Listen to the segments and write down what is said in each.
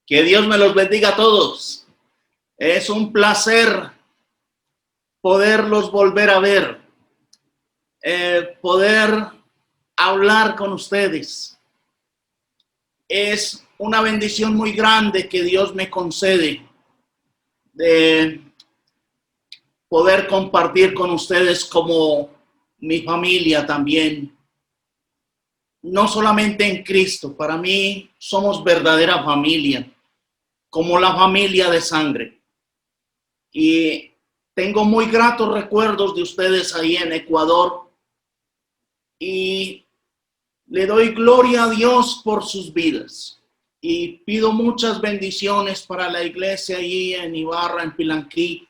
Que Dios me los bendiga a todos. Es un placer poderlos volver a ver, poder hablar con ustedes. Es una bendición muy grande que Dios me concede de poder compartir con ustedes como mi familia también. No solamente en Cristo, para mí somos verdadera familia, como la familia de sangre. Y tengo muy gratos recuerdos de ustedes ahí en Ecuador y le doy gloria a Dios por sus vidas. Y pido muchas bendiciones para la iglesia allí en Ibarra, en Pilanquí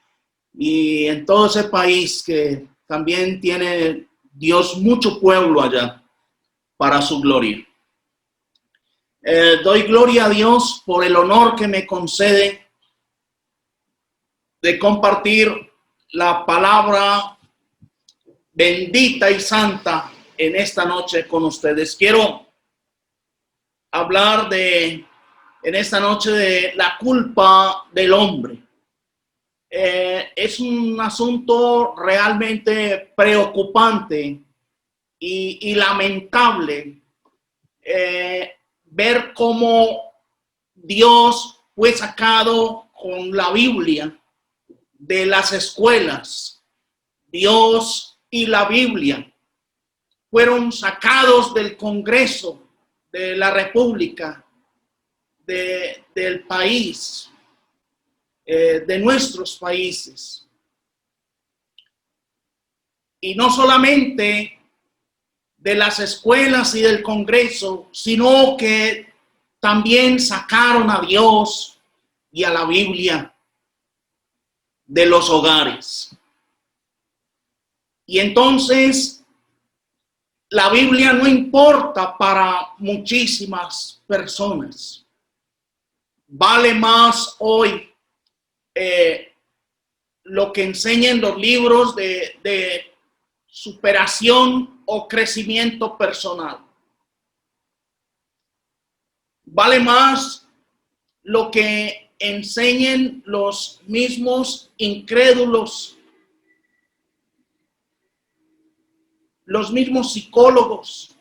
y en todo ese país que también tiene Dios mucho pueblo allá para su gloria. Doy gloria a Dios por el honor que me concede de compartir la palabra bendita y santa en esta noche con ustedes. Quiero hablar en esta noche de la culpa del hombre. Es un asunto realmente preocupante y lamentable ver cómo Dios fue sacado con la Biblia de las escuelas. Dios y la Biblia fueron sacados del Congreso de la República, del país, de nuestros países. Y no solamente de las escuelas y del Congreso, sino que también sacaron a Dios y a la Biblia de los hogares. Y entonces la Biblia no importa para muchísimas personas. Vale más hoy lo que enseñan los libros de superación o crecimiento personal. Vale más lo que enseñen los mismos incrédulos, los mismos psicólogos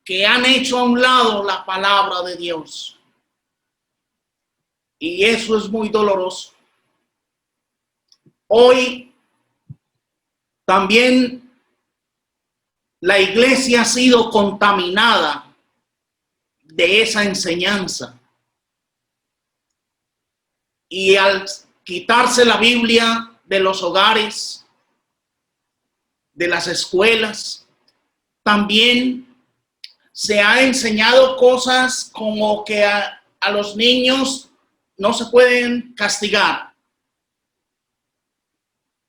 que han hecho a un lado la palabra de Dios. Y eso es muy doloroso. Hoy también la iglesia ha sido contaminada de esa enseñanza. Y al quitarse la Biblia de los hogares, de las escuelas, también se ha enseñado cosas como que a los niños no se pueden castigar.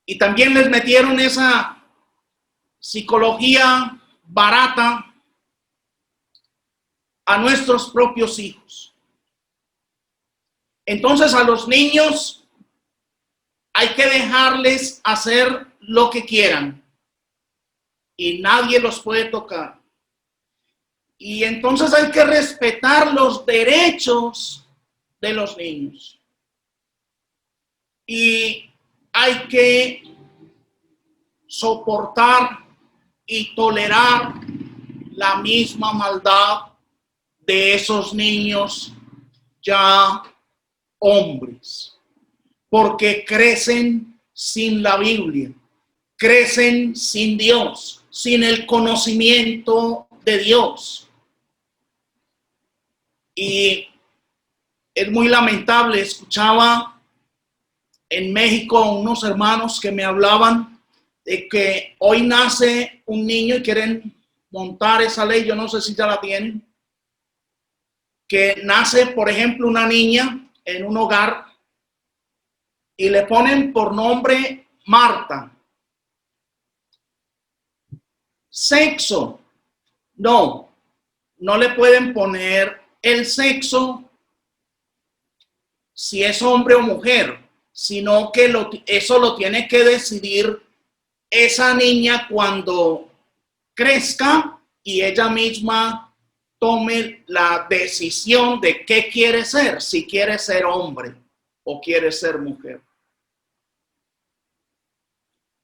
Y también les metieron esa psicología barata a nuestros propios hijos. Entonces a los niños hay que dejarles hacer lo que quieran y nadie los puede tocar. Y entonces hay que respetar los derechos de los niños. Y hay que soportar y tolerar la misma maldad de esos niños ya hombres, porque crecen sin la Biblia, crecen sin Dios, sin el conocimiento de Dios. Y es muy lamentable. Escuchaba en México unos hermanos que me hablaban de que hoy nace un niño y quieren montar esa ley, yo no sé si ya la tienen, que nace, por ejemplo, una niña en un hogar y le ponen por nombre Marta. Sexo, no le pueden poner el sexo si es hombre o mujer, sino que eso lo tiene que decidir esa niña cuando crezca y ella misma tome la decisión de qué quiere ser, si quiere ser hombre o quiere ser mujer.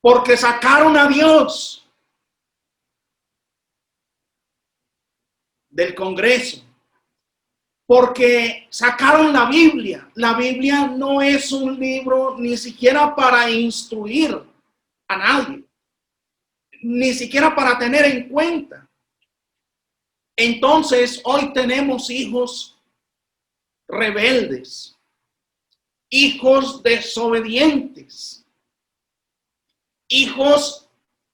Porque sacaron a Dios del Congreso. Porque sacaron la Biblia. La Biblia no es un libro ni siquiera para instruir a nadie, ni siquiera para tener en cuenta. Entonces, hoy tenemos hijos rebeldes, hijos desobedientes, hijos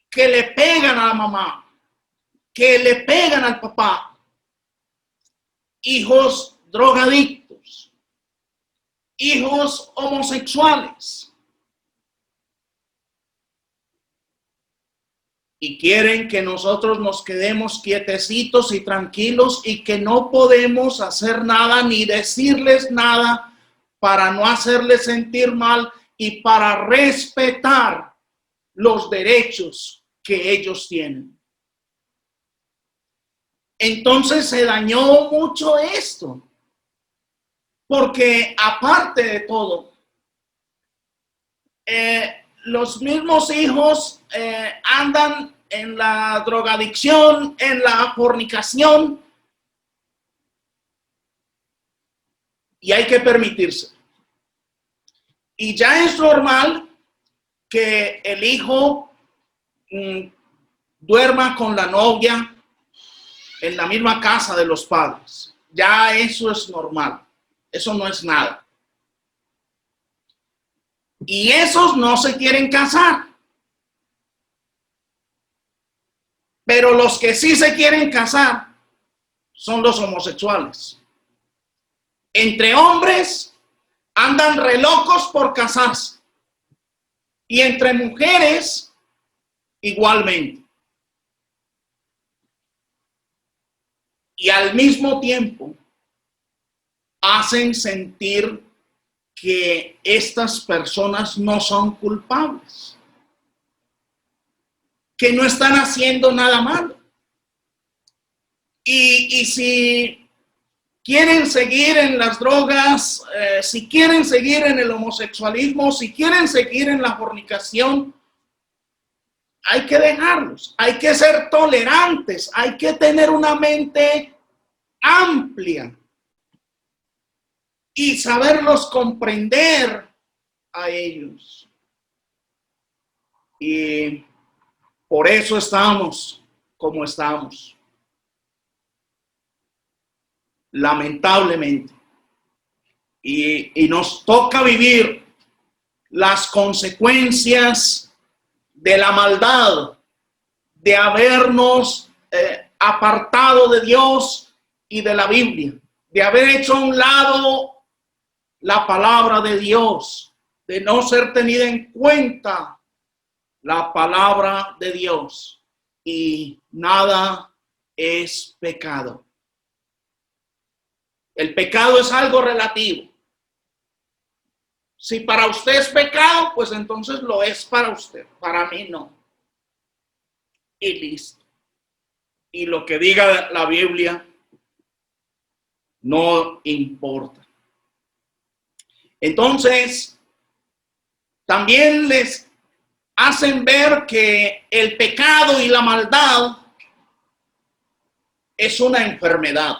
que le pegan a la mamá, que le pegan al papá, hijos drogadictos, hijos homosexuales. Y quieren que nosotros nos quedemos quietecitos y tranquilos y que no podemos hacer nada ni decirles nada para no hacerles sentir mal y para respetar los derechos que ellos tienen. Entonces se dañó mucho esto, porque aparte de todo, los mismos hijos andan en la drogadicción, en la fornicación, y hay que permitirse. Y ya es normal que el hijo duerma con la novia en la misma casa de los padres. Ya eso es normal. Eso no es nada. Y esos no se quieren casar. Pero los que sí se quieren casar son los homosexuales. Entre hombres andan re locos por casarse. Y entre mujeres igualmente. Y al mismo tiempo hacen sentir que estas personas no son culpables, que no están haciendo nada malo. Y si quieren seguir en las drogas, si quieren seguir en el homosexualismo, si quieren seguir en la fornicación, hay que dejarlos, hay que ser tolerantes, hay que tener una mente amplia y saberlos comprender a ellos. Y por eso estamos como estamos. Lamentablemente. Y nos toca vivir las consecuencias de la maldad, de habernos apartado de Dios y de la Biblia, de haber hecho a un lado la palabra de Dios, de no ser tenida en cuenta la palabra de Dios. Y nada es pecado. El pecado es algo relativo. Si para usted es pecado, pues entonces lo es para usted. Para mí no. Y listo. Y lo que diga la Biblia no importa. Entonces, también les hacen ver que el pecado y la maldad es una enfermedad.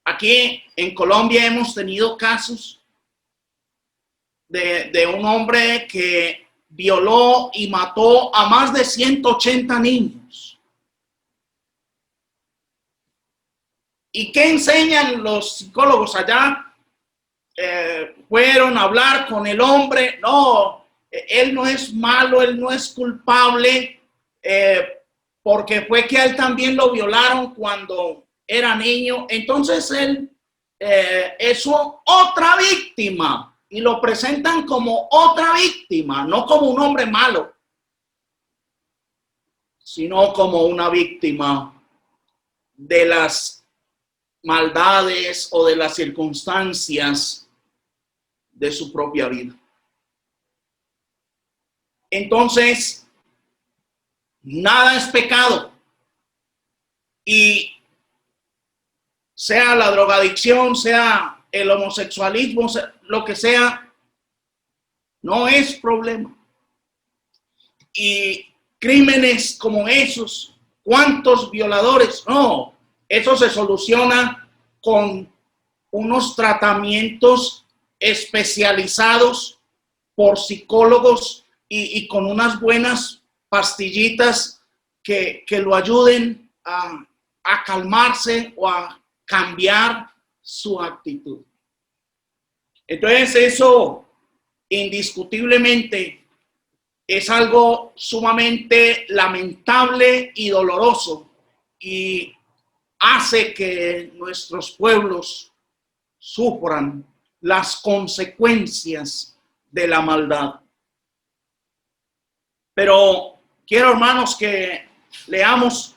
Aquí en Colombia hemos tenido casos de un hombre que violó y mató a más de 180 niños. ¿Y qué enseñan los psicólogos allá? Fueron a hablar con el hombre. No, él no es malo, él no es culpable, porque fue que a él también lo violaron cuando era niño. Entonces él es otra víctima y lo presentan como otra víctima, no como un hombre malo, sino como una víctima de las maldades o de las circunstancias de su propia vida. Entonces, nada es pecado. Y sea la drogadicción, sea el homosexualismo, sea lo que sea, no es problema. Y crímenes como esos, ¿cuántos violadores? No, eso se soluciona con unos tratamientos especializados por psicólogos y con unas buenas pastillitas que lo ayuden a calmarse o a cambiar su actitud. Entonces eso indiscutiblemente es algo sumamente lamentable y doloroso y hace que nuestros pueblos sufran las consecuencias de la maldad. Pero quiero, hermanos, que leamos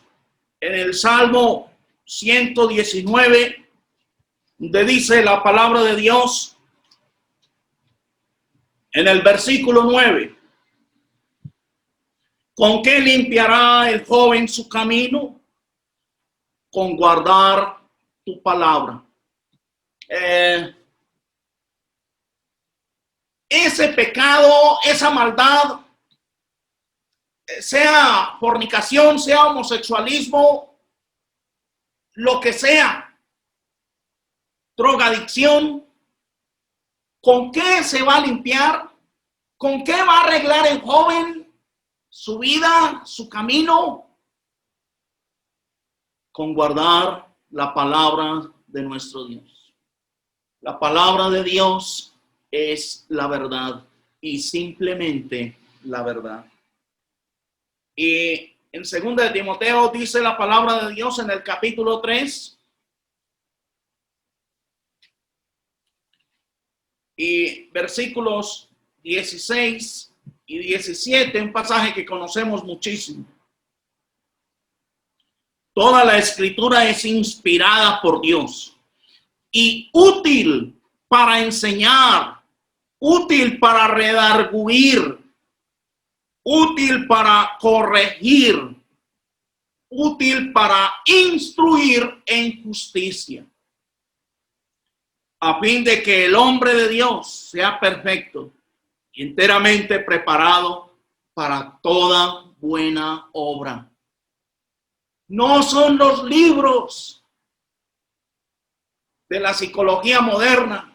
en el Salmo 119, donde dice la palabra de Dios en el versículo 9. ¿Con qué limpiará el joven su camino? Con guardar tu palabra. Ese pecado, esa maldad, sea fornicación, sea homosexualismo, lo que sea, drogadicción, ¿con qué se va a limpiar? ¿Con qué va a arreglar el joven su vida, su camino? Con guardar la palabra de nuestro Dios. La palabra de Dios es la verdad y simplemente la verdad. Y en 2 de Timoteo dice la palabra de Dios en el capítulo 3 y versículos 16 y 17, un pasaje que conocemos muchísimo. Toda la escritura es inspirada por Dios y útil para enseñar, útil para redarguir, útil para corregir, útil para instruir en justicia, a fin de que el hombre de Dios sea perfecto y enteramente preparado para toda buena obra. No son los libros de la psicología moderna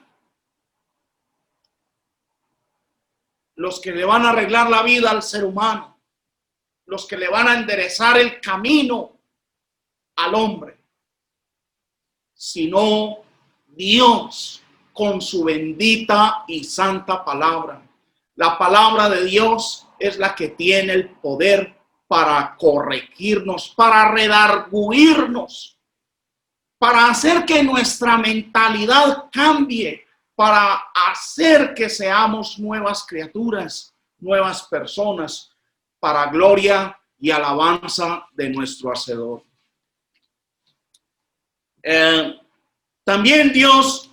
los que le van a arreglar la vida al ser humano, los que le van a enderezar el camino al hombre, sino Dios con su bendita y santa palabra. La palabra de Dios es la que tiene el poder para corregirnos, para redarguirnos, para hacer que nuestra mentalidad cambie, para hacer que seamos nuevas criaturas, nuevas personas, para gloria y alabanza de nuestro Hacedor. También Dios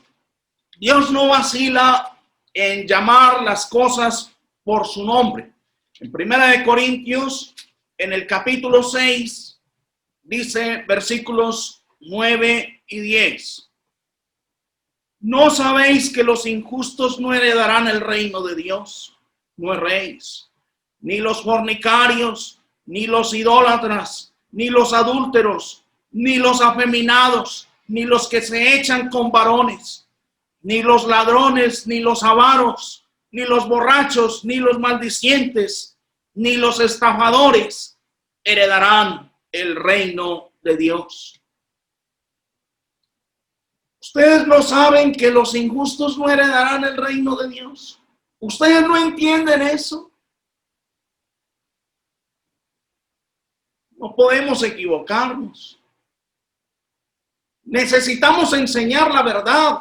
no vacila en llamar las cosas por su nombre. En 1 Corintios, en el capítulo 6, dice versículos 9 y 10. ¿No sabéis que los injustos no heredarán el reino de Dios? No erréis, ni los fornicarios, ni los idólatras, ni los adúlteros, ni los afeminados, ni los que se echan con varones, ni los ladrones, ni los avaros, ni los borrachos, ni los maldicientes, ni los estafadores heredarán el reino de Dios. Ustedes no saben que los injustos no heredarán el reino de Dios. Ustedes no entienden eso. No podemos equivocarnos. Necesitamos enseñar la verdad.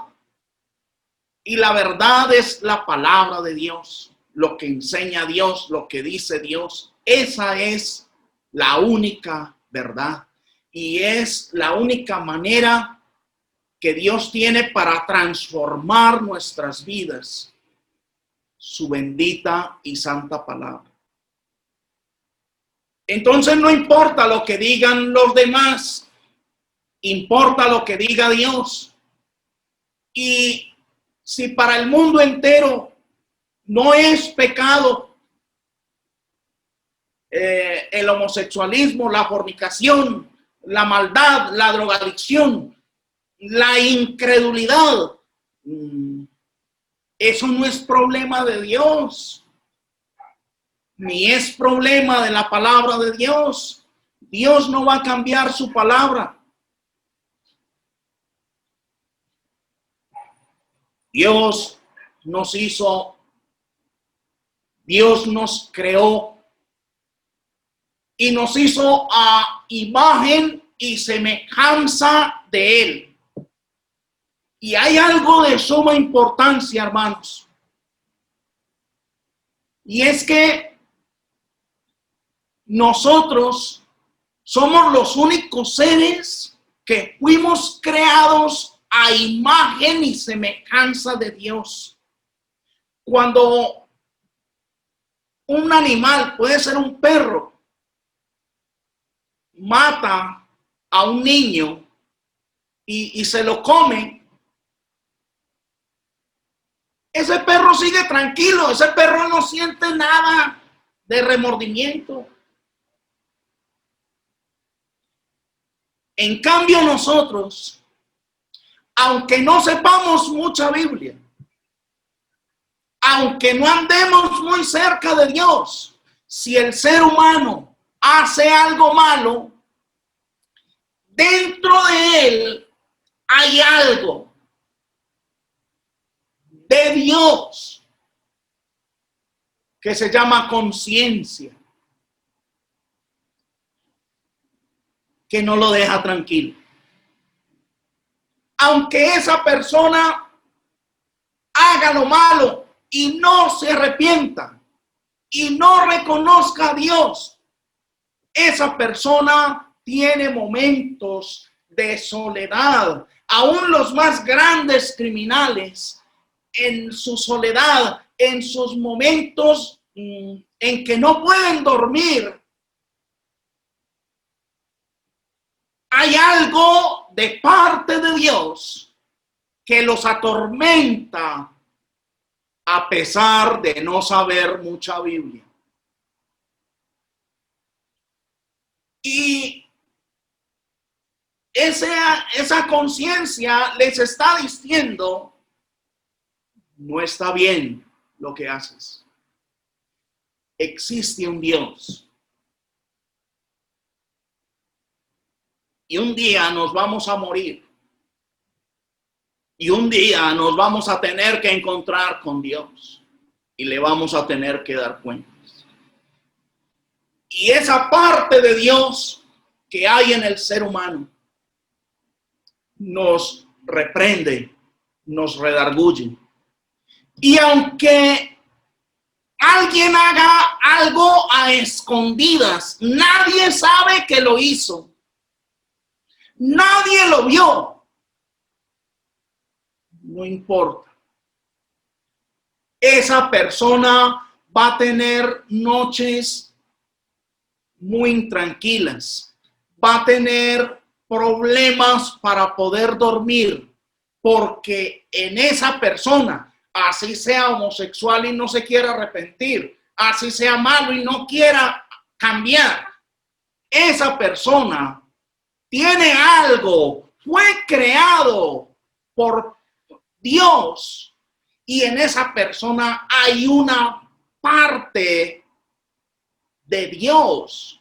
Y la verdad es la palabra de Dios. Lo que enseña Dios, lo que dice Dios. Esa es la única verdad. Y es la única manera que Dios tiene para transformar nuestras vidas. Su bendita y santa palabra. Entonces no importa lo que digan los demás. Importa lo que diga Dios. Y si para el mundo entero no es pecado el homosexualismo, la fornicación, la maldad, la drogadicción, la incredulidad, eso no es problema de Dios, ni es problema de la palabra de Dios. Dios no va a cambiar su palabra. Dios nos hizo, Dios nos creó y nos hizo a imagen y semejanza de Él. Y hay algo de suma importancia, hermanos. Y es que nosotros somos los únicos seres que fuimos creados a imagen y semejanza de Dios. Cuando un animal, puede ser un perro, mata a un niño y se lo come, ese perro sigue tranquilo, ese perro no siente nada de remordimiento. En cambio nosotros, aunque no sepamos mucha Biblia, aunque no andemos muy cerca de Dios, si el ser humano hace algo malo, dentro de él hay algo de Dios que se llama conciencia, que no lo deja tranquilo. Aunque esa persona haga lo malo y no se arrepienta y no reconozca a Dios, esa persona tiene momentos de soledad. Aún los más grandes criminales, en su soledad, en sus momentos en que no pueden dormir, hay algo de parte de Dios que los atormenta a pesar de no saber mucha Biblia. Y esa conciencia les está diciendo, no está bien lo que haces. Existe un Dios. Y un día nos vamos a morir. Y un día nos vamos a tener que encontrar con Dios. Y le vamos a tener que dar cuentas. Y esa parte de Dios que hay en el ser humano nos reprende, nos redarguye. Y aunque alguien haga algo a escondidas, nadie sabe que lo hizo. Nadie lo vio. No importa. Esa persona va a tener noches muy intranquilas. Va a tener problemas para poder dormir, porque en esa persona, así sea homosexual y no se quiera arrepentir, así sea malo y no quiera cambiar, esa persona tiene algo, fue creado por Dios y en esa persona hay una parte de Dios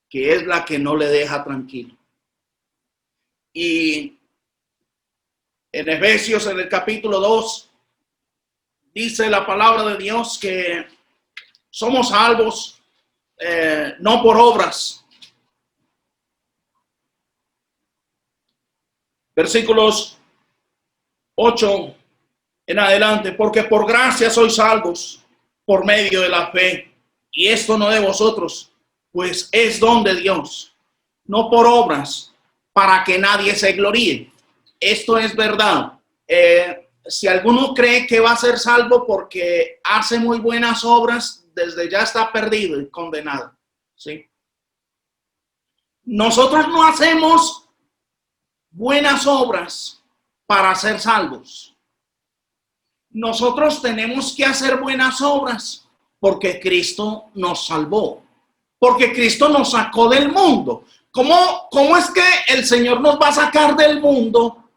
que es la que no le deja tranquilo. Y en Efesios, en el capítulo 2, dice la palabra de Dios que somos salvos no por obras. Versículos 8 en adelante, porque por gracia sois salvos por medio de la fe, y esto no de vosotros, pues es don de Dios, no por obras, para que nadie se gloríe. Esto es verdad. Si alguno cree que va a ser salvo porque hace muy buenas obras, desde ya está perdido y condenado. ¿Sí? Nosotros no hacemos buenas obras para ser salvos. Nosotros tenemos que hacer buenas obras porque Cristo nos salvó, porque Cristo nos sacó del mundo. ¿Cómo es que el Señor nos va a sacar del mundo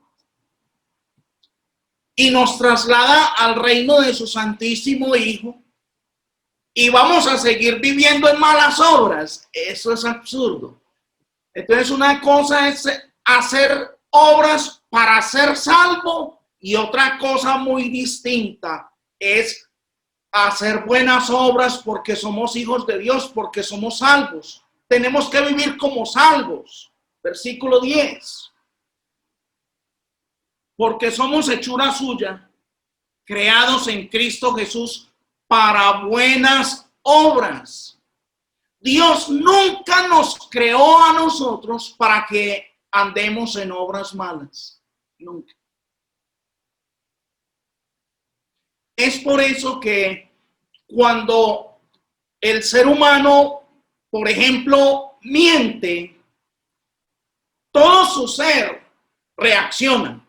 y nos traslada al reino de su Santísimo Hijo y vamos a seguir viviendo en malas obras? Eso es absurdo. Entonces, una cosa es hacer obras para ser salvo y otra cosa muy distinta es hacer buenas obras porque somos hijos de Dios, porque somos salvos. Tenemos que vivir como salvos. Versículo 10. Porque somos hechura suya, creados en Cristo Jesús para buenas obras. Dios nunca nos creó a nosotros para que andemos en obras malas. Nunca. Es por eso que cuando el ser humano, por ejemplo, miente, todo su ser reacciona.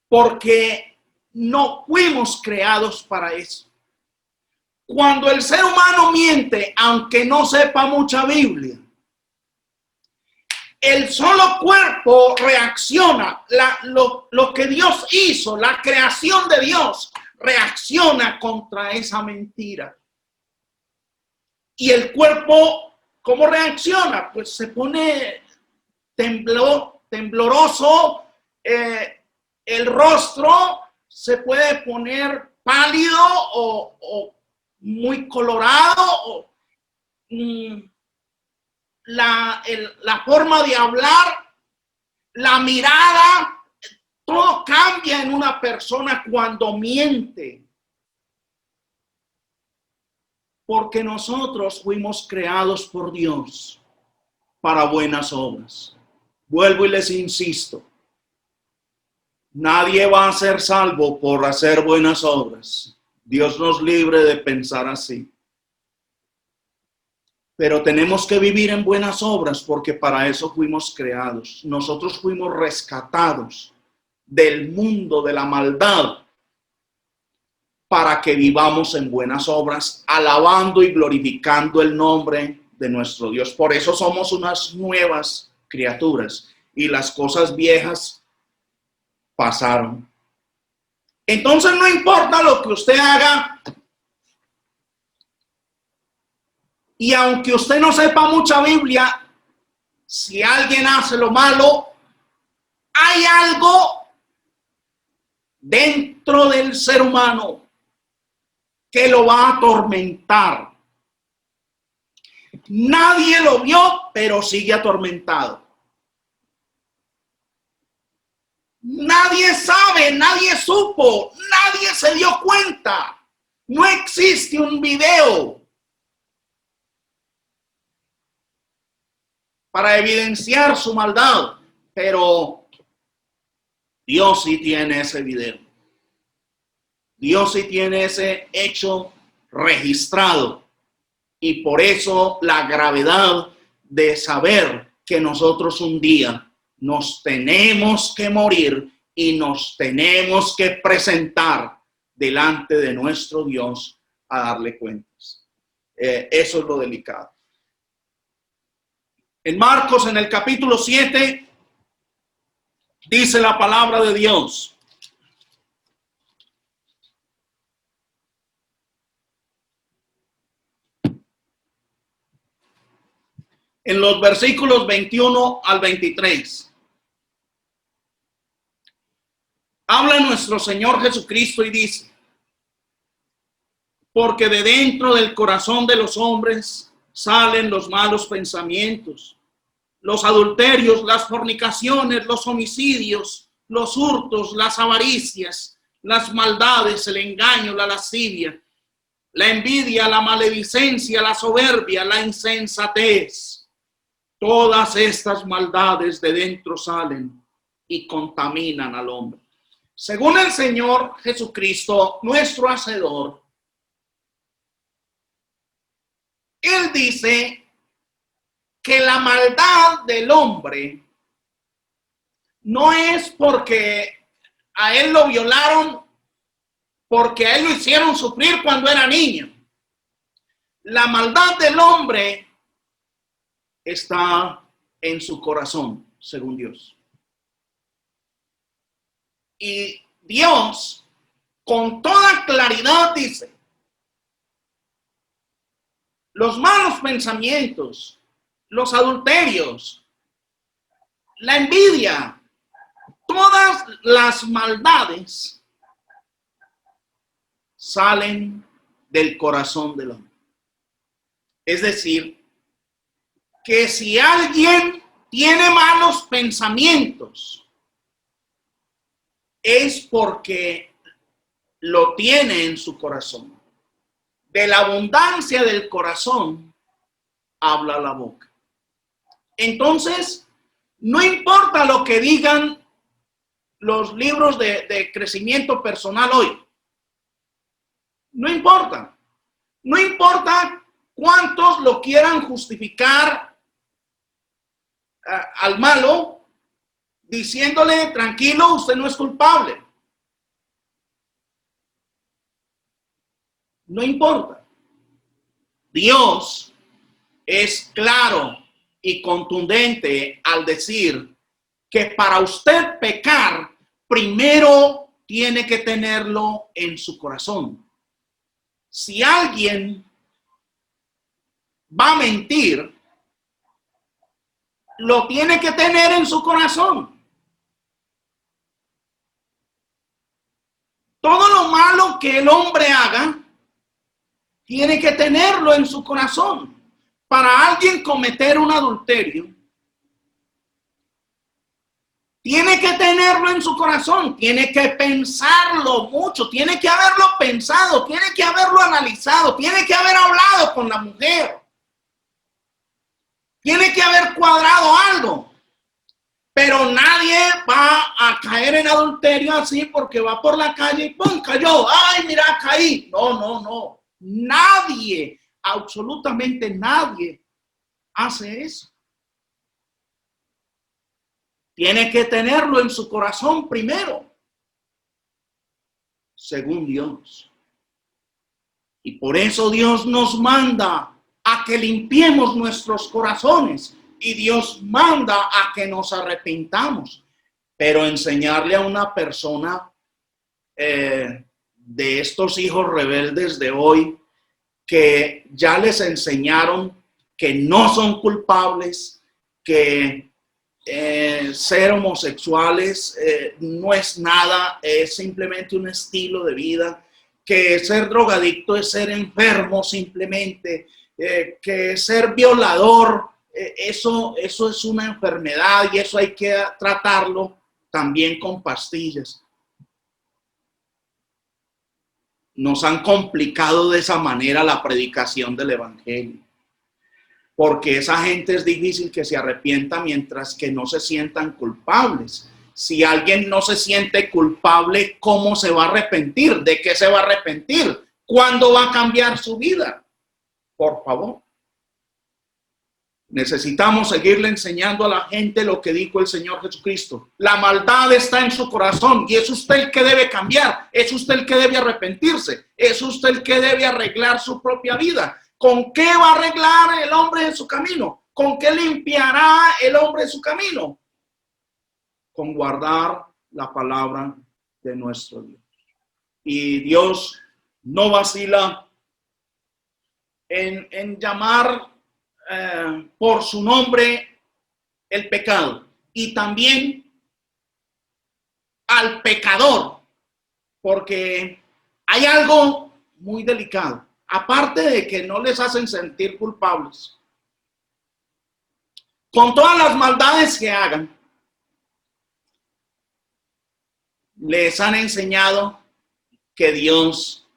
Porque no fuimos creados para eso. Cuando el ser humano miente, aunque no sepa mucha Biblia, el solo cuerpo reacciona. Lo que Dios hizo, la creación de Dios, reacciona contra esa mentira. Y el cuerpo, ¿cómo reacciona? Pues se pone tembloroso, el rostro se puede poner pálido o muy colorado, la forma de hablar, la mirada, todo cambia en una persona cuando miente. Porque nosotros fuimos creados por Dios para buenas obras. Vuelvo y les insisto. Nadie va a ser salvo por hacer buenas obras. Dios nos libre de pensar así. Pero tenemos que vivir en buenas obras porque para eso fuimos creados. Nosotros fuimos rescatados del mundo de la maldad para que vivamos en buenas obras, alabando y glorificando el nombre de nuestro Dios. Por eso somos unas nuevas criaturas y las cosas viejas pasaron. Entonces no importa lo que usted haga, y aunque usted no sepa mucha Biblia, si alguien hace lo malo, hay algo dentro del ser humano que lo va a atormentar. Nadie lo vio, pero sigue atormentado. Nadie sabe, nadie supo, nadie se dio cuenta. No existe un video para evidenciar su maldad, pero Dios sí tiene ese video. Dios sí tiene ese hecho registrado y por eso la gravedad de saber que nosotros un día nos tenemos que morir y nos tenemos que presentar delante de nuestro Dios a darle cuentas. Eso es lo delicado. En Marcos, en el capítulo 7, dice la palabra de Dios. En los versículos 21 al 23. Habla nuestro Señor Jesucristo y dice: porque de dentro del corazón de los hombres salen los malos pensamientos, los adulterios, las fornicaciones, los homicidios, los hurtos, las avaricias, las maldades, el engaño, la lascivia, la envidia, la maledicencia, la soberbia, la insensatez. Todas estas maldades de dentro salen y contaminan al hombre. Según el Señor Jesucristo, nuestro Hacedor, Él dice que la maldad del hombre no es porque a él lo violaron, porque a él lo hicieron sufrir cuando era niño. La maldad del hombre está en su corazón, según Dios. Y Dios, con toda claridad, dice: los malos pensamientos, los adulterios, la envidia, todas las maldades salen del corazón del hombre. Es decir, que si alguien tiene malos pensamientos, es porque lo tiene en su corazón. De la abundancia del corazón habla la boca. Entonces, no importa lo que digan los libros de crecimiento personal hoy. No importa. No importa cuántos lo quieran justificar al malo, diciéndole: tranquilo, usted no es culpable. No importa. Dios es claro y contundente al decir que para usted pecar, primero tiene que tenerlo en su corazón. Si alguien va a mentir, lo tiene que tener en su corazón. Todo lo malo que el hombre haga, tiene que tenerlo en su corazón. Para alguien cometer un adulterio, tiene que tenerlo en su corazón, tiene que pensarlo mucho, tiene que haberlo pensado, tiene que haberlo analizado, tiene que haber hablado con la mujer, tiene que haber cuadrado algo. Pero nadie va a caer en adulterio así porque va por la calle y ¡pum! Cayó. ¡Ay, mira, caí! No. Nadie, absolutamente nadie hace eso. Tiene que tenerlo en su corazón primero, según Dios. Y por eso Dios nos manda a que limpiemos nuestros corazones. Y Dios manda a que nos arrepintamos. Pero enseñarle a una persona de estos hijos rebeldes de hoy, que ya les enseñaron que no son culpables, que ser homosexuales no es nada, es simplemente un estilo de vida, que ser drogadicto es ser enfermo simplemente, que ser violador, eso es una enfermedad y eso hay que tratarlo también con pastillas. Nos han complicado de esa manera la predicación del evangelio, porque esa gente es difícil que se arrepienta mientras que no se sientan culpables. Si alguien no se siente culpable, ¿cómo se va a arrepentir? ¿De qué se va a arrepentir? ¿Cuándo va a cambiar su vida? Por favor. Necesitamos seguirle enseñando a la gente lo que dijo el Señor Jesucristo. La maldad está en su corazón y es usted el que debe cambiar, es usted el que debe arrepentirse, es usted el que debe arreglar su propia vida. ¿Con qué va a arreglar el hombre en su camino? ¿Con qué limpiará el hombre su camino? Con guardar la palabra de nuestro Dios. Y Dios no vacila en llamar por su nombre el pecado y también al pecador, porque hay algo muy delicado. Aparte de que no les hacen sentir culpables, con todas las maldades que hagan, les han enseñado que Dios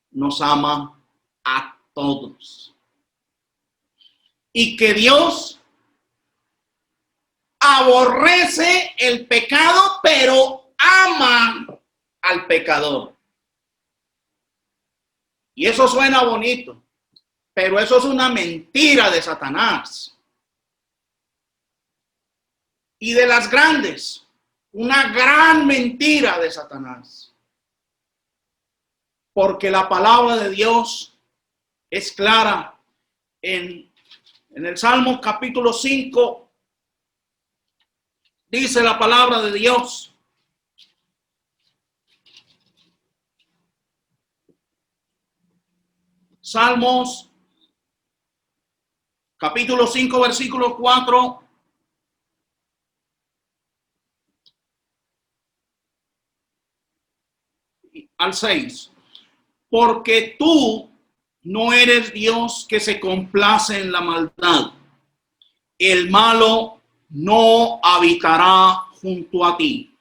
nos ama a todos. Y que Dios aborrece el pecado, pero ama al pecador. Y eso suena bonito, pero eso es una mentira de Satanás. y de las grandes, una gran mentira de Satanás. Porque la palabra de Dios es clara en el Salmo capítulo 5. Dice la palabra de Dios: Salmos capítulo 5, versículo 4 al 6. Porque tú no eres Dios que se complace en la maldad. El malo no habitará junto a ti.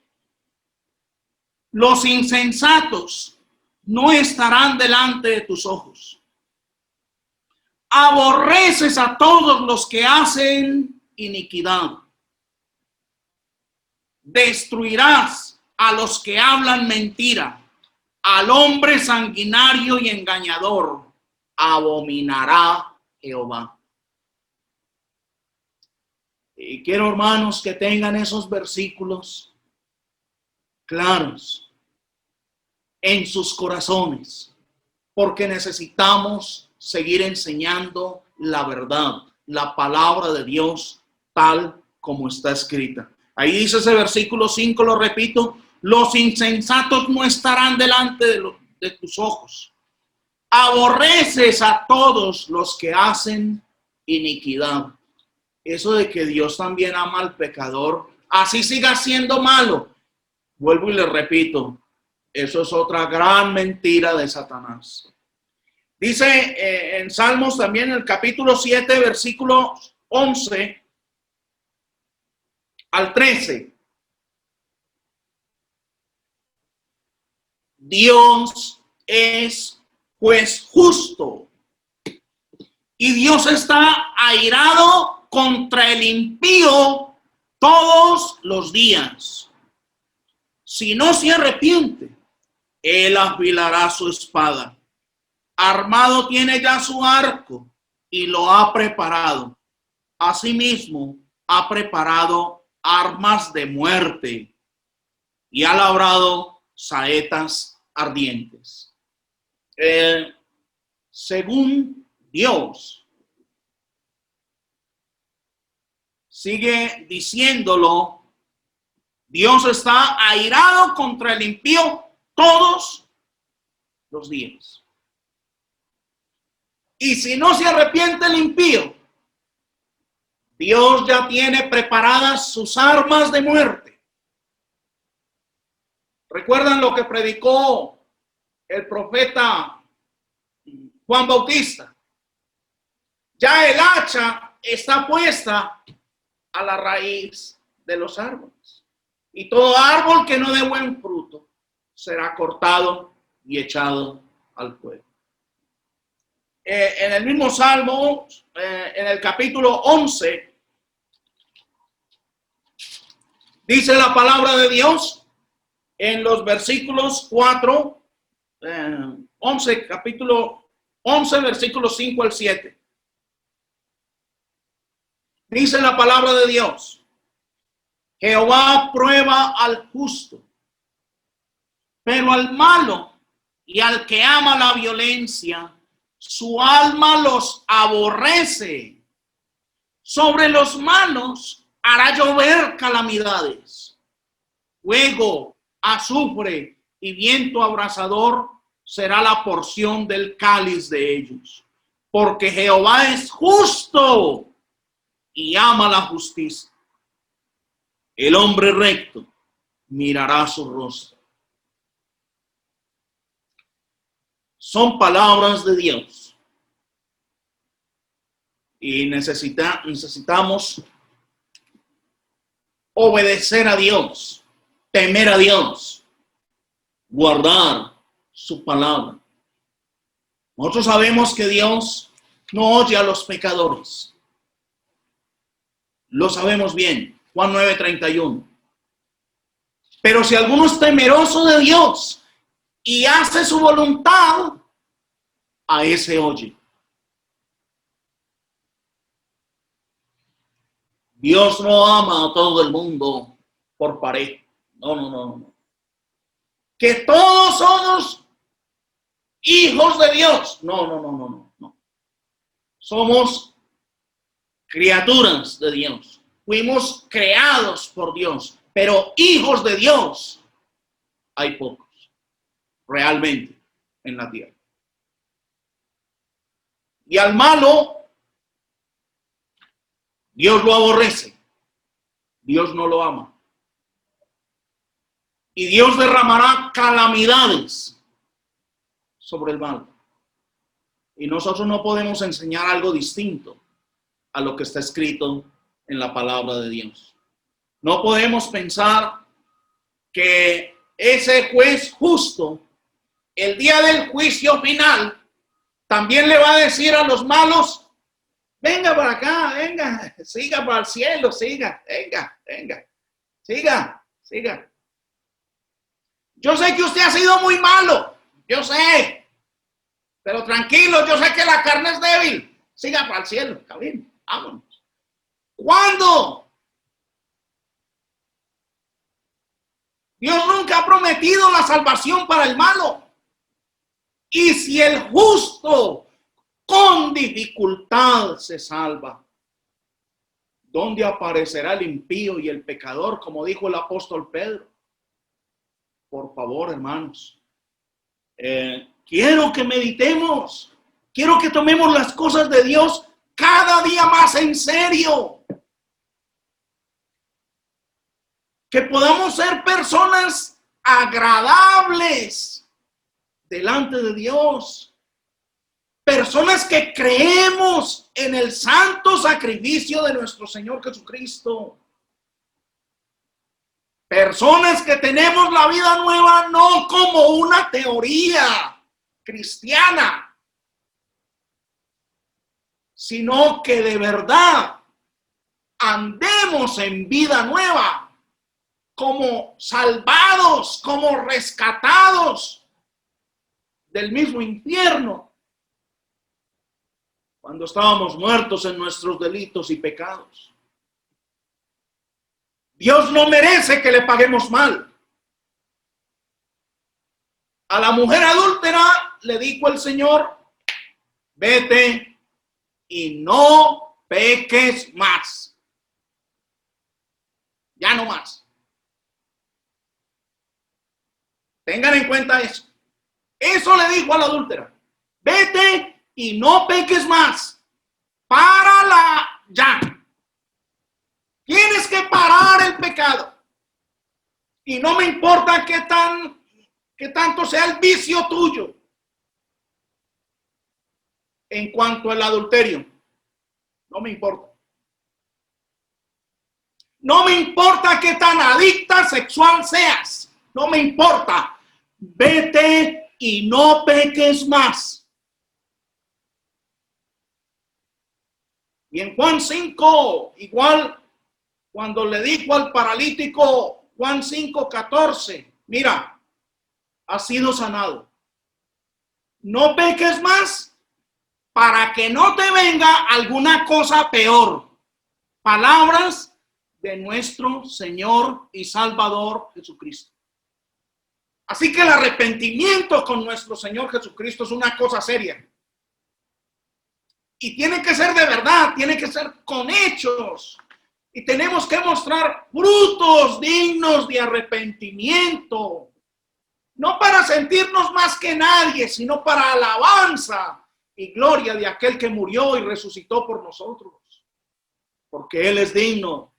Los insensatos no estarán delante de tus ojos. Aborreces a todos los que hacen iniquidad. Destruirás a los que hablan mentira. Al hombre sanguinario y engañador abominará Jehová. Y quiero, hermanos, que tengan esos versículos claros en sus corazones, porque necesitamos seguir enseñando la verdad, la palabra de Dios tal como está escrita. Ahí dice ese versículo 5, lo repito: los insensatos no estarán delante de tus ojos. Aborreces a todos los que hacen iniquidad. Eso de que Dios también ama al pecador, así siga siendo malo, vuelvo y le repito, eso es otra gran mentira de Satanás. Dice en Salmos también, en el capítulo 7, versículo 11 al 13. Dios es juez justo y Dios está airado contra el impío todos los días. Si no se arrepiente, él afilará su espada. Armado tiene ya su arco y lo ha preparado. Asimismo, ha preparado armas de muerte y ha labrado saetas ardientes. Según Dios, sigue diciéndolo, Dios está airado contra el impío todos los días. Y si no se arrepiente el impío, Dios ya tiene preparadas sus armas de muerte. ¿Recuerdan lo que predicó el profeta Juan Bautista? Ya el hacha está puesta a la raíz de los árboles. Y todo árbol que no dé buen fruto será cortado y echado al fuego. En el mismo Salmo, en el capítulo 11, dice la palabra de Dios en los versículos 4, 11, capítulo 11, versículos 5 al 7. Dice la palabra de Dios: Jehová prueba al justo, pero al malo y al que ama la violencia, su alma los aborrece. Sobre los malos hará llover calamidades. Fuego, azufre y viento abrasador será la porción del cáliz de ellos. Porque Jehová es justo y ama la justicia. El hombre recto mirará su rostro. Son palabras de Dios. Y necesitamos obedecer a Dios, temer a Dios, guardar su palabra. Nosotros sabemos que Dios no oye a los pecadores. Lo sabemos bien. Juan 9:31. Pero si alguno es temeroso de Dios y hace su voluntad, a ese oye. Dios no ama a todo el mundo por pared. No, no, no, no. Que todos somos hijos de Dios. No, no, no, no, no, no. Somos criaturas de Dios. Fuimos creados por Dios, pero hijos de Dios hay pocos, realmente, en la tierra. Y al malo, Dios lo aborrece. Dios no lo ama. Y Dios derramará calamidades sobre el mal. Y nosotros no podemos enseñar algo distinto a lo que está escrito en la palabra de Dios. No podemos pensar que ese juez justo, el día del juicio final, también le va a decir a los malos: venga para acá, venga, siga para el cielo, siga, venga, venga, siga, siga. Yo sé que usted ha sido muy malo, yo sé, pero tranquilo, yo sé que la carne es débil. Siga para el cielo, está bien, vámonos. ¿Cuándo? Dios nunca ha prometido la salvación para el malo. Y si el justo con dificultad se salva, ¿dónde aparecerá el impío y el pecador? Como dijo el apóstol Pedro. Por favor, hermanos, quiero que meditemos, quiero que tomemos las cosas de Dios cada día más en serio. Que podamos ser personas agradables delante de Dios. Personas que creemos en el santo sacrificio de nuestro Señor Jesucristo. Personas que tenemos la vida nueva no como una teoría cristiana, sino que de verdad andemos en vida nueva, como salvados, como rescatados del mismo infierno, cuando estábamos muertos en nuestros delitos y pecados. Dios no merece que le paguemos mal. A la mujer adúltera le dijo el Señor: vete y no peques más. Ya no más. Tengan en cuenta eso. Eso le dijo a la adúltera: vete y no peques más. Párala ya. Tienes que parar el pecado. Y no me importa qué tanto sea el vicio tuyo. En cuanto al adulterio, no me importa. No me importa qué tan adicta sexual seas. No me importa. Vete y no peques más. Y en Juan 5, igual, cuando le dijo al paralítico, Juan 5:14, mira, has sido sanado. No peques más para que no te venga alguna cosa peor. Palabras de nuestro Señor y Salvador Jesucristo. Así que el arrepentimiento con nuestro Señor Jesucristo es una cosa seria. Y tiene que ser de verdad, tiene que ser con hechos. Y tenemos que mostrar frutos dignos de arrepentimiento. No para sentirnos más que nadie, sino para alabanza y gloria de aquel que murió y resucitó por nosotros. Porque Él es digno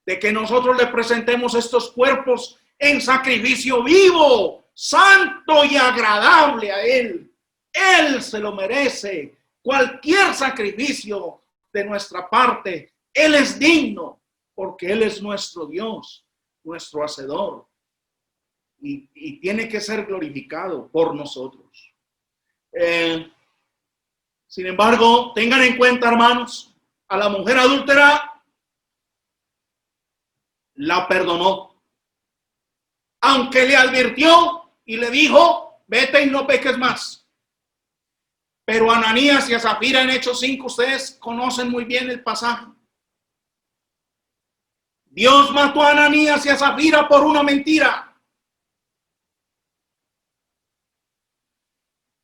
de que nosotros le presentemos estos cuerpos en sacrificio vivo, santo y agradable a Él. Él se lo merece. Cualquier sacrificio de nuestra parte, Él es digno, porque Él es nuestro Dios, nuestro Hacedor. Y tiene que ser glorificado por nosotros. Sin embargo, tengan en cuenta, hermanos, a la mujer adúltera la perdonó. Aunque le advirtió y le dijo: vete y no peques más. Pero Ananías y a Zafira en Hechos 5, ustedes conocen muy bien el pasaje. Dios mató a Ananías y a Zafira por una mentira.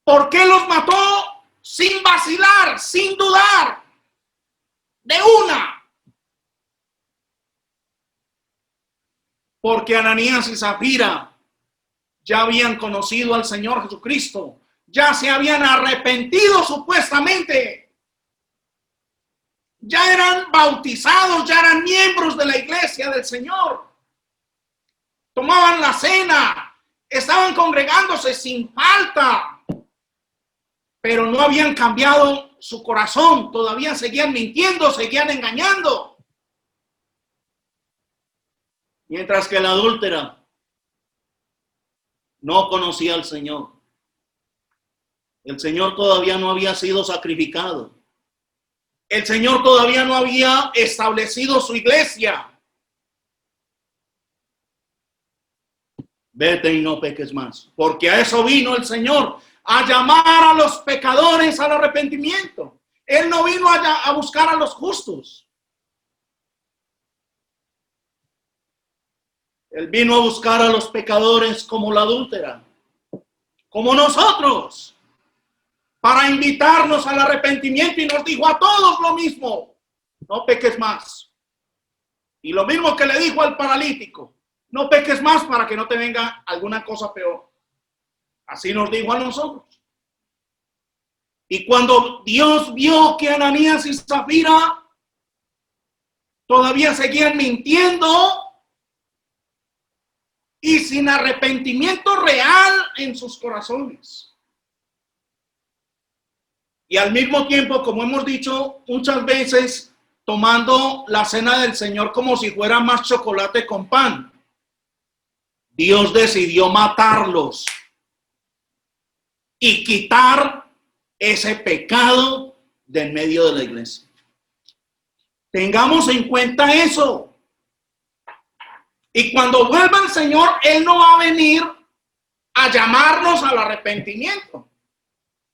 ¿Por qué los mató? Sin vacilar, sin dudar, de una. Porque Ananías y Zafira ya habían conocido al Señor Jesucristo, ya se habían arrepentido supuestamente, ya eran bautizados, ya eran miembros de la iglesia del Señor, tomaban la cena, estaban congregándose sin falta, pero no habían cambiado su corazón, todavía seguían mintiendo, seguían engañando. Mientras que la adúltera no conocía al Señor. El Señor todavía no había sido sacrificado. El Señor todavía no había establecido su iglesia. Vete y no peques más, porque a eso vino el Señor, a llamar a los pecadores al arrepentimiento. Él no vino a buscar a los justos. Él vino a buscar a los pecadores como la adúltera, como nosotros, para invitarnos al arrepentimiento, y nos dijo a todos lo mismo: no peques más. Y lo mismo que le dijo al paralítico: no peques más para que no te venga alguna cosa peor. Así nos dijo a nosotros. Y cuando Dios vio que Ananías y Zafira todavía seguían mintiendo y sin arrepentimiento real en sus corazones, y al mismo tiempo, como hemos dicho muchas veces, tomando la cena del Señor como si fuera más chocolate con pan, Dios decidió matarlos y quitar ese pecado de en medio de la iglesia. Tengamos en cuenta eso. Y cuando vuelva el Señor, Él no va a venir a llamarnos al arrepentimiento.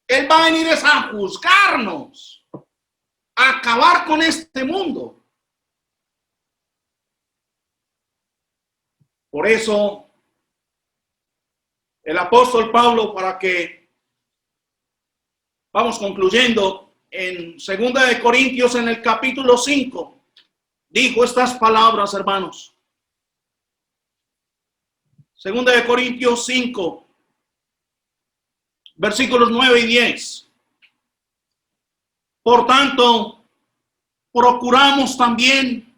Él va a venir a juzgarnos, a acabar con este mundo. Por eso, el apóstol Pablo, para que vamos concluyendo, en 2 de Corintios, en el capítulo 5, dijo estas palabras, hermanos. 2 de Corintios 5, versículos 9 y 10. Por tanto, procuramos también,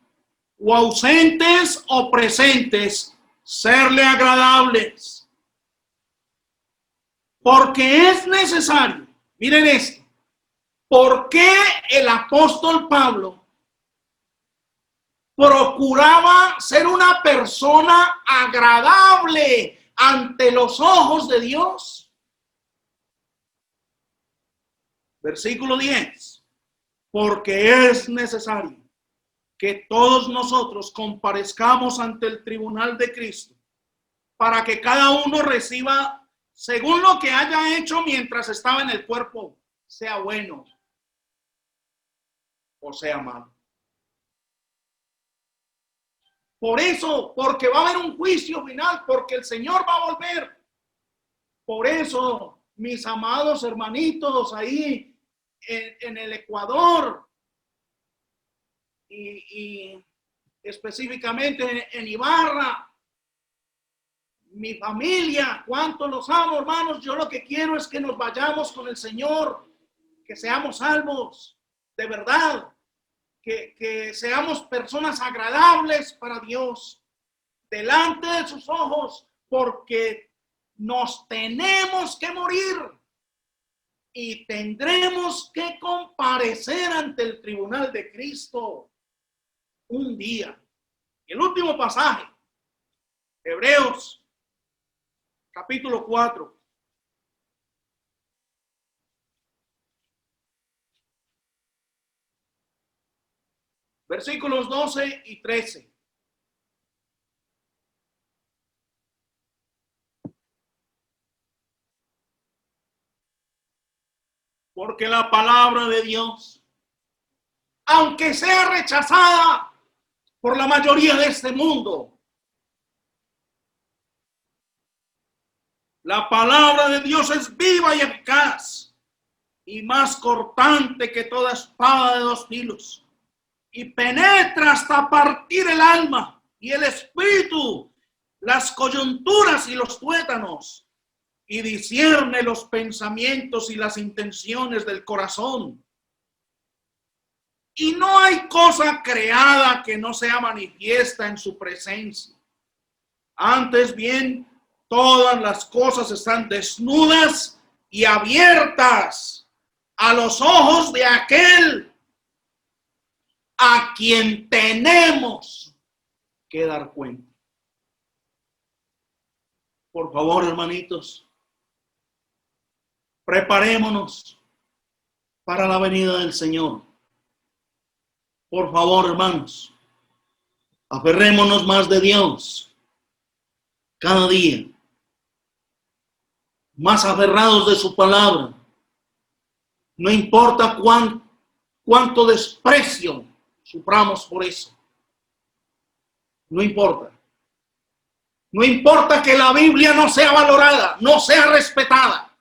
o ausentes o presentes, serle agradables. Porque es necesario, miren esto, ¿por qué el apóstol Pablo procuraba ser una persona agradable ante los ojos de Dios? Versículo 10. Porque es necesario que todos nosotros comparezcamos ante el tribunal de Cristo, para que cada uno reciba según lo que haya hecho mientras estaba en el cuerpo, sea bueno o sea malo. Por eso, porque va a haber un juicio final, porque el Señor va a volver. Por eso, mis amados hermanitos ahí en el Ecuador y específicamente en Ibarra, mi familia, cuánto los amo, hermanos. Yo lo que quiero es que nos vayamos con el Señor, que seamos salvos, de verdad. Que seamos personas agradables para Dios, delante de sus ojos, porque nos tenemos que morir y tendremos que comparecer ante el tribunal de Cristo un día. El último pasaje, Hebreos, capítulo 4. Versículos 12 y 13. Porque la palabra de Dios, aunque sea rechazada, por la mayoría de este mundo. La palabra de Dios es viva y eficaz y más cortante que toda espada de dos filos, y penetra hasta partir el alma y el espíritu, las coyunturas y los tuétanos, y discierne los pensamientos y las intenciones del corazón. Y no hay cosa creada que no sea manifiesta en su presencia. Antes bien, todas las cosas están desnudas y abiertas a los ojos de aquel a quien tenemos que dar cuenta. Por favor, hermanitos, preparémonos para la venida del Señor. Por favor, hermanos, aferrémonos más de Dios cada día, más aferrados de su palabra. No importa cuánto desprecio suframos por eso. No importa. No importa que la Biblia no sea valorada, no sea respetada.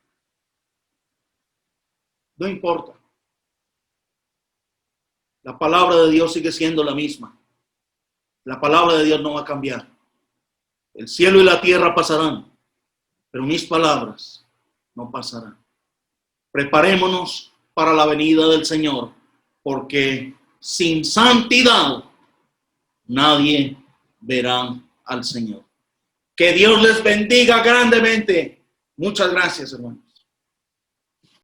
No importa. La palabra de Dios sigue siendo la misma. La palabra de Dios no va a cambiar. El cielo y la tierra pasarán, pero mis palabras no pasarán. Preparémonos para la venida del Señor, porque sin santidad nadie verá al Señor. Que Dios les bendiga grandemente. Muchas gracias, hermanos.